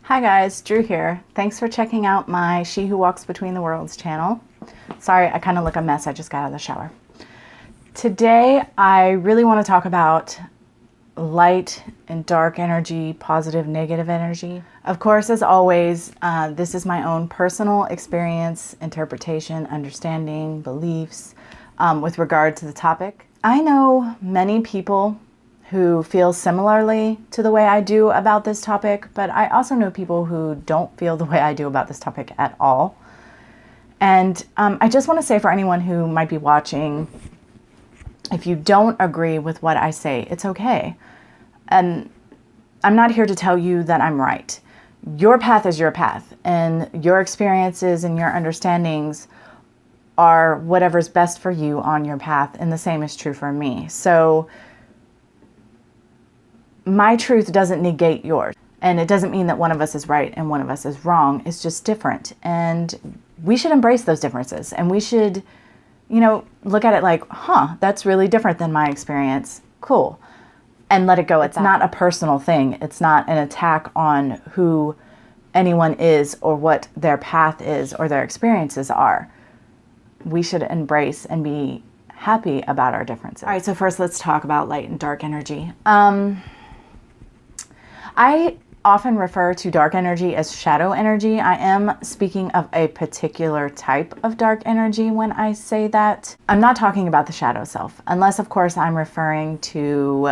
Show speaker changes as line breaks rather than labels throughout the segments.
Hi guys, Drew here. Thanks for checking out my She Who Walks Between the Worlds channel. Sorry, I kind of look a mess. I just got out of the shower. Today, I really want to talk about light and dark energy, positive, negative energy. Of course, as always, this is my own personal experience, interpretation, understanding, beliefs with regard to the topic. I know many people who feel similarly to the way I do about this topic, but I also know people who don't feel the way I do about this topic at all. And I just want to say for anyone who might be watching, if you don't agree with what I say, it's okay. And I'm not here to tell you that I'm right. Your path is your path, and your experiences and your understandings are whatever's best for you on your path, and the same is true for me. So my truth doesn't negate yours, and it doesn't mean that one of us is right and one of us is wrong. It's just different, and we should embrace those differences, and we should, look at it like, that's really different than my experience. Cool. And let it go. It's not a personal thing. It's not an attack on who anyone is or what their path is or their experiences are. We should embrace and be happy about our differences. All right, so first let's talk about light and dark energy. I often refer to dark energy as shadow energy. I am speaking of a particular type of dark energy when I say that. I'm not talking about the shadow self, unless of course I'm referring to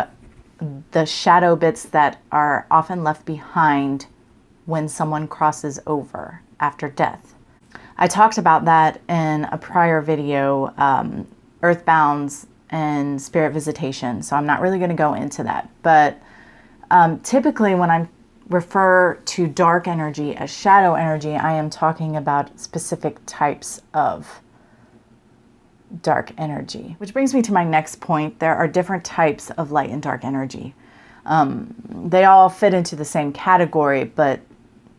the shadow bits that are often left behind when someone crosses over after death. I talked about that in a prior video, Earthbounds and Spirit Visitation, so I'm not really going to go into that. But typically when I refer to dark energy as shadow energy, I am talking about specific types of dark energy. Which brings me to my next point. There are different types of light and dark energy. They all fit into the same category, but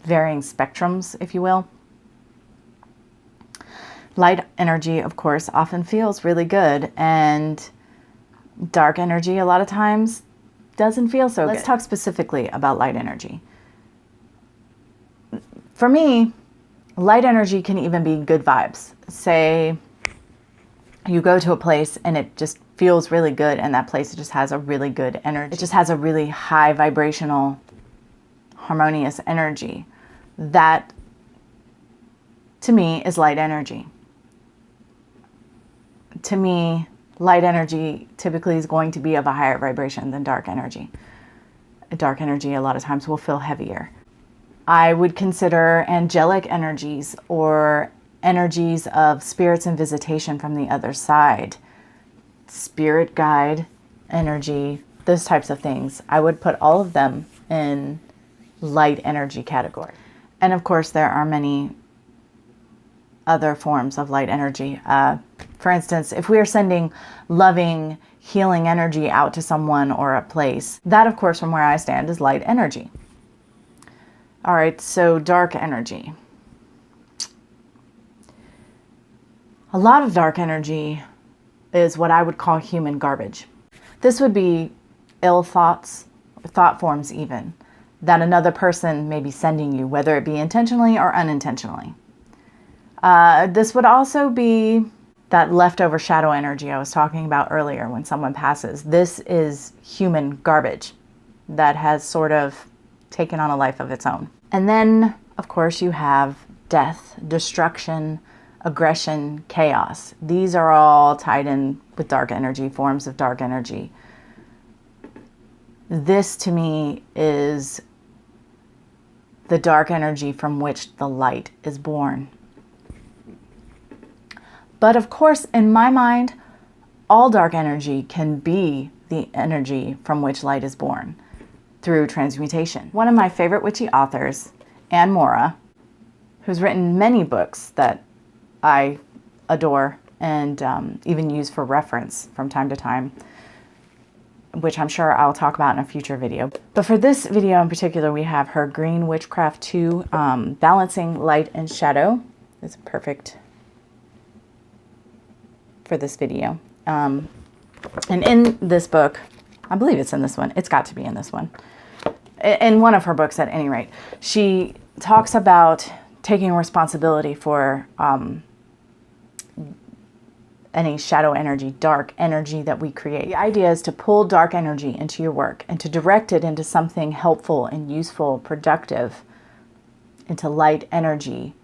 varying spectrums, if you will. Light energy, of course, often feels really good, and dark energy a lot of times doesn't feel so good. Let's talk specifically about light energy. For me, light energy can even be good vibes. Say you go to a place and it just feels really good, and that place just has a really good energy. It just has a really high vibrational, harmonious energy. That, to me, is light energy. To me, light energy typically is going to be of a higher vibration than dark energy. Dark energy a lot of times will feel heavier. I would consider angelic energies or energies of spirits and visitation from the other side, spirit guide energy, those types of things. I would put all of them in light energy category. And of course, there are many other forms of light energy. For instance, if we are sending loving, healing energy out to someone or a place, that, of course, from where I stand, is light energy. All right, so dark energy. A lot of dark energy is what I would call human garbage. This would be ill thoughts, or thought forms even, that another person may be sending you, whether it be intentionally or unintentionally. This would also be that leftover shadow energy I was talking about earlier when someone passes. This is human garbage that has sort of taken on a life of its own. And then, of course, you have death, destruction, aggression, chaos. These are all tied in with dark energy, forms of dark energy. This, to me, is the dark energy from which the light is born. But of course, in my mind, all dark energy can be the energy from which light is born through transmutation. One of my favorite witchy authors, Anne Mora, who's written many books that I adore and even use for reference from time to time, which I'm sure I'll talk about in a future video. But for this video in particular, we have her Green Witchcraft 2, Balancing Light and Shadow. It's perfect for this video. And in this book, I believe it's in this one, it's got to be in this one, in one of her books at any rate, she talks about taking responsibility for any shadow energy, dark energy that we create. The idea is to pull dark energy into your work and to direct it into something helpful and useful, productive, into light energy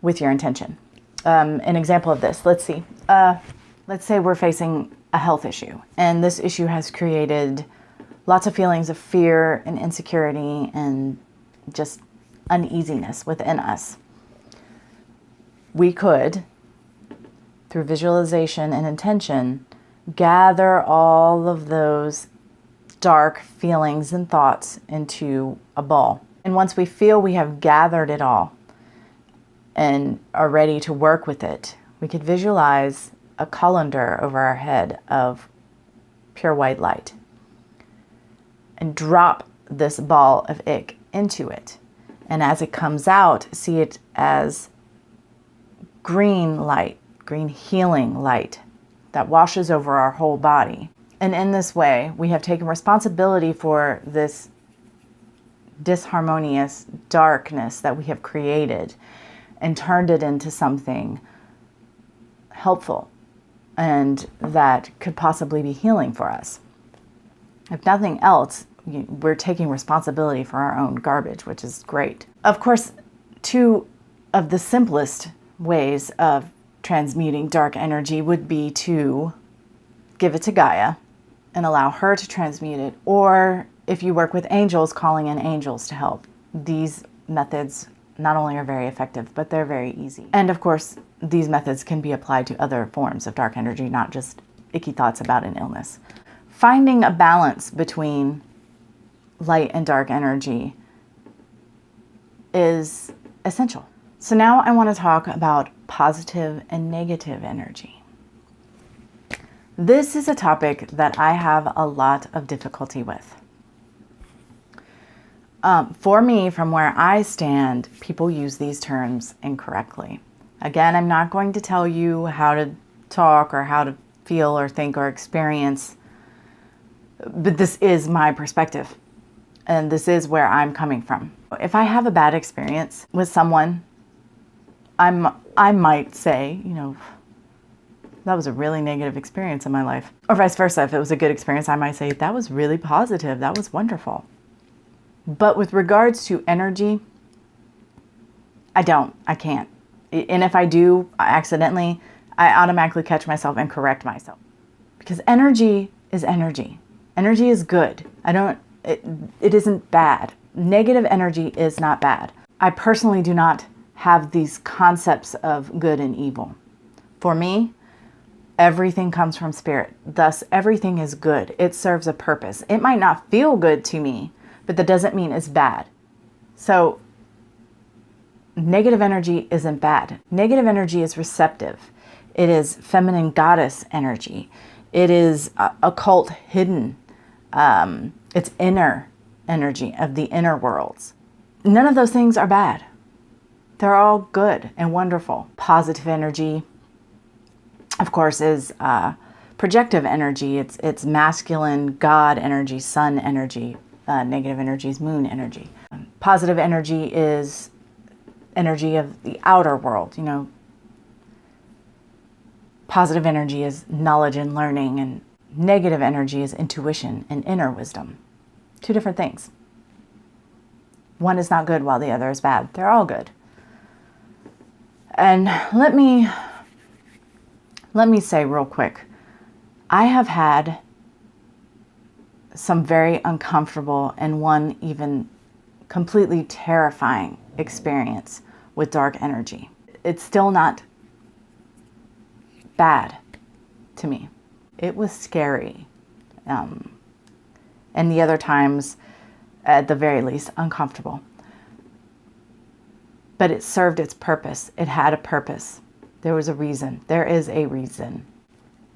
with your intention. An example of this, let's see. Let's say we're facing a health issue, and this issue has created lots of feelings of fear and insecurity and just uneasiness within us. We could, through visualization and intention, gather all of those dark feelings and thoughts into a ball. And once we feel we have gathered it all and are ready to work with it, we could visualize a colander over our head of pure white light and drop this ball of ick into it. And as it comes out, see it as green light, green healing light that washes over our whole body. And in this way, we have taken responsibility for this disharmonious darkness that we have created and turned it into something helpful and that could possibly be healing for us. If nothing else, we're taking responsibility for our own garbage, which is great. Of course, two of the simplest ways of transmuting dark energy would be to give it to Gaia and allow her to transmute it, or if you work with angels, calling in angels to help. These methods not only are very effective, but they're very easy. And of course, these methods can be applied to other forms of dark energy, not just icky thoughts about an illness. Finding a balance between light and dark energy is essential. So now I want to talk about positive and negative energy. This is a topic that I have a lot of difficulty with. For me, from where I stand, people use these terms incorrectly. Again, I'm not going to tell you how to talk or how to feel or think or experience, but this is my perspective, and this is where I'm coming from. If I have a bad experience with someone, I might say, that was a really negative experience in my life. Or vice versa, if it was a good experience, I might say, that was really positive, that was wonderful. But with regards to energy, I can't. And if I do accidentally, I automatically catch myself and correct myself. Because energy is energy. Energy is good. It isn't bad. Negative energy is not bad. I personally do not have these concepts of good and evil. For me, everything comes from spirit. Thus, everything is good. It serves a purpose. It might not feel good to me, but that doesn't mean it's bad. So, negative energy isn't bad. Negative energy is receptive. It is feminine goddess energy. It is occult hidden. It's inner energy of the inner worlds. None of those things are bad. They're all good and wonderful. Positive energy, of course, is projective energy. It's masculine God energy, sun energy. Negative energy is moon energy. Positive energy is energy of the outer world. Positive energy is knowledge and learning, and negative energy is intuition and inner wisdom. Two different things. One is not good while the other is bad. They're all good. And let me say real quick, I have had some very uncomfortable and one even completely terrifying experience with dark energy. It's still not bad to me. It was scary. And the other times, at the very least, uncomfortable. But it served its purpose. It had a purpose. There was a reason. There is a reason.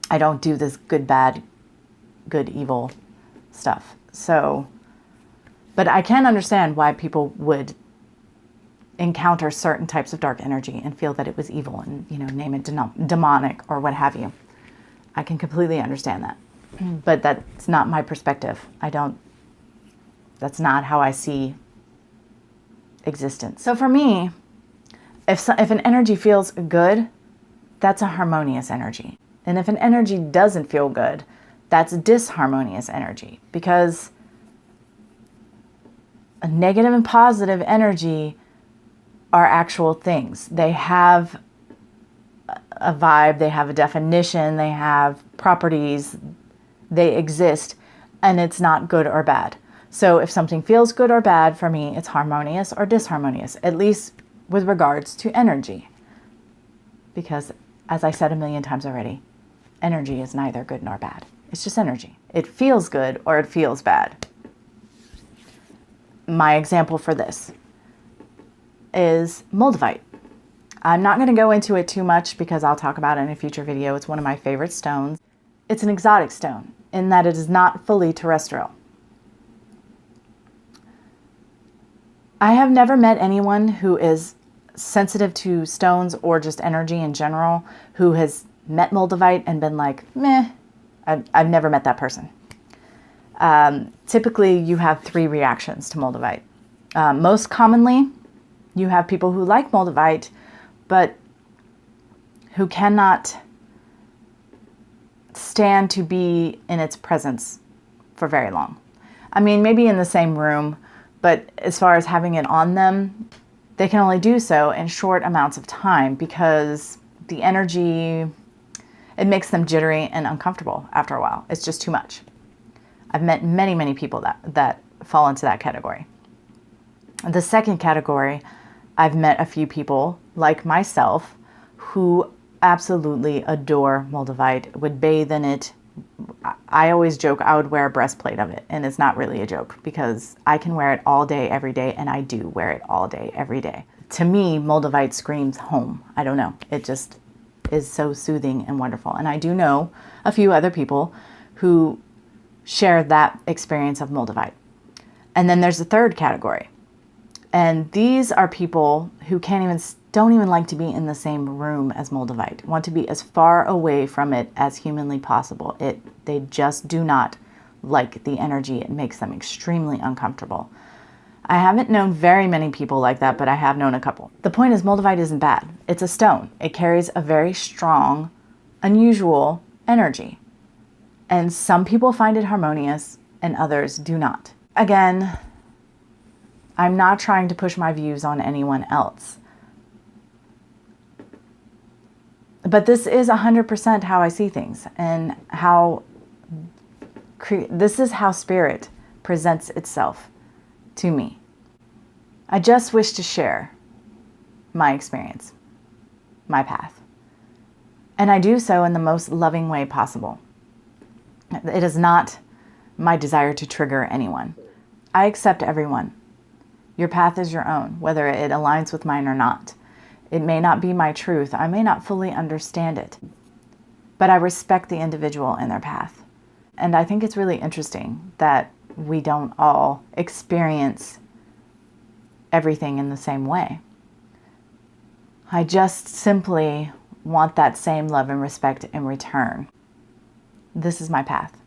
I don't do this good, bad, good, evil stuff. So, but I can understand why people would encounter certain types of dark energy and feel that it was evil and, name it demonic or what have you. I can completely understand that. But that's not my perspective. I don't That's not how I see existence. So for me, if an energy feels good, that's a harmonious energy. And if an energy doesn't feel good, that's disharmonious energy, because a negative and positive energy are actual things. They have a vibe, they have a definition, they have properties, they exist, and it's not good or bad. So if something feels good or bad, for me, it's harmonious or disharmonious, at least with regards to energy. Because, as I said a million times already, energy is neither good nor bad. It's just energy. It feels good or it feels bad. My example for this is Moldavite. I'm not going to go into it too much because I'll talk about it in a future video. It's one of my favorite stones. It's an exotic stone in that it is not fully terrestrial. I have never met anyone who is sensitive to stones or just energy in general who has met Moldavite and been like, meh. I've never met that person. Typically, you have 3 reactions to Moldavite. Most commonly, you have people who like Moldavite, but who cannot stand to be in its presence for very long. I mean, maybe in the same room, but as far as having it on them, they can only do so in short amounts of time because the energy, it makes them jittery and uncomfortable after a while. It's just too much. I've met many, many people that fall into that category. The second category, I've met a few people like myself who absolutely adore Moldavite, would bathe in it. I always joke I would wear a breastplate of it, and it's not really a joke because I can wear it all day, every day, and I do wear it all day, every day. To me, Moldavite screams home. I don't know. It just is so soothing and wonderful. And I do know a few other people who share that experience of Moldavite. And then there's the third category. And these are people who don't even like to be in the same room as Moldavite, want to be as far away from it as humanly possible. They just do not like the energy. It makes them extremely uncomfortable. I haven't known very many people like that, but I have known a couple. The point is, Moldavite isn't bad. It's a stone. It carries a very strong, unusual energy. And some people find it harmonious and others do not. Again, I'm not trying to push my views on anyone else. But this is 100% how I see things, and this is how spirit presents itself to me. I just wish to share my experience, my path. And I do so in the most loving way possible. It is not my desire to trigger anyone. I accept everyone. Your path is your own, whether it aligns with mine or not. It may not be my truth. I may not fully understand it. But I respect the individual and their path. And I think it's really interesting that we don't all experience everything in the same way. I just simply want that same love and respect in return. This is my path.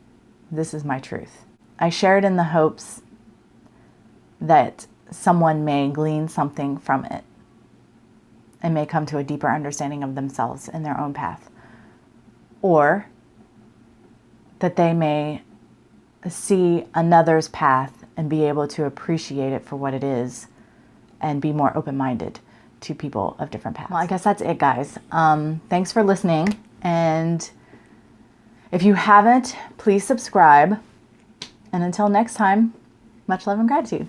This is my truth. I share it in the hopes that someone may glean something from it and may come to a deeper understanding of themselves in their own path. Or that they may see another's path and be able to appreciate it for what it is and be more open-minded to people of different paths. Well, I guess that's it, guys. Thanks for listening. And if you haven't, please subscribe. And until next time, much love and gratitude.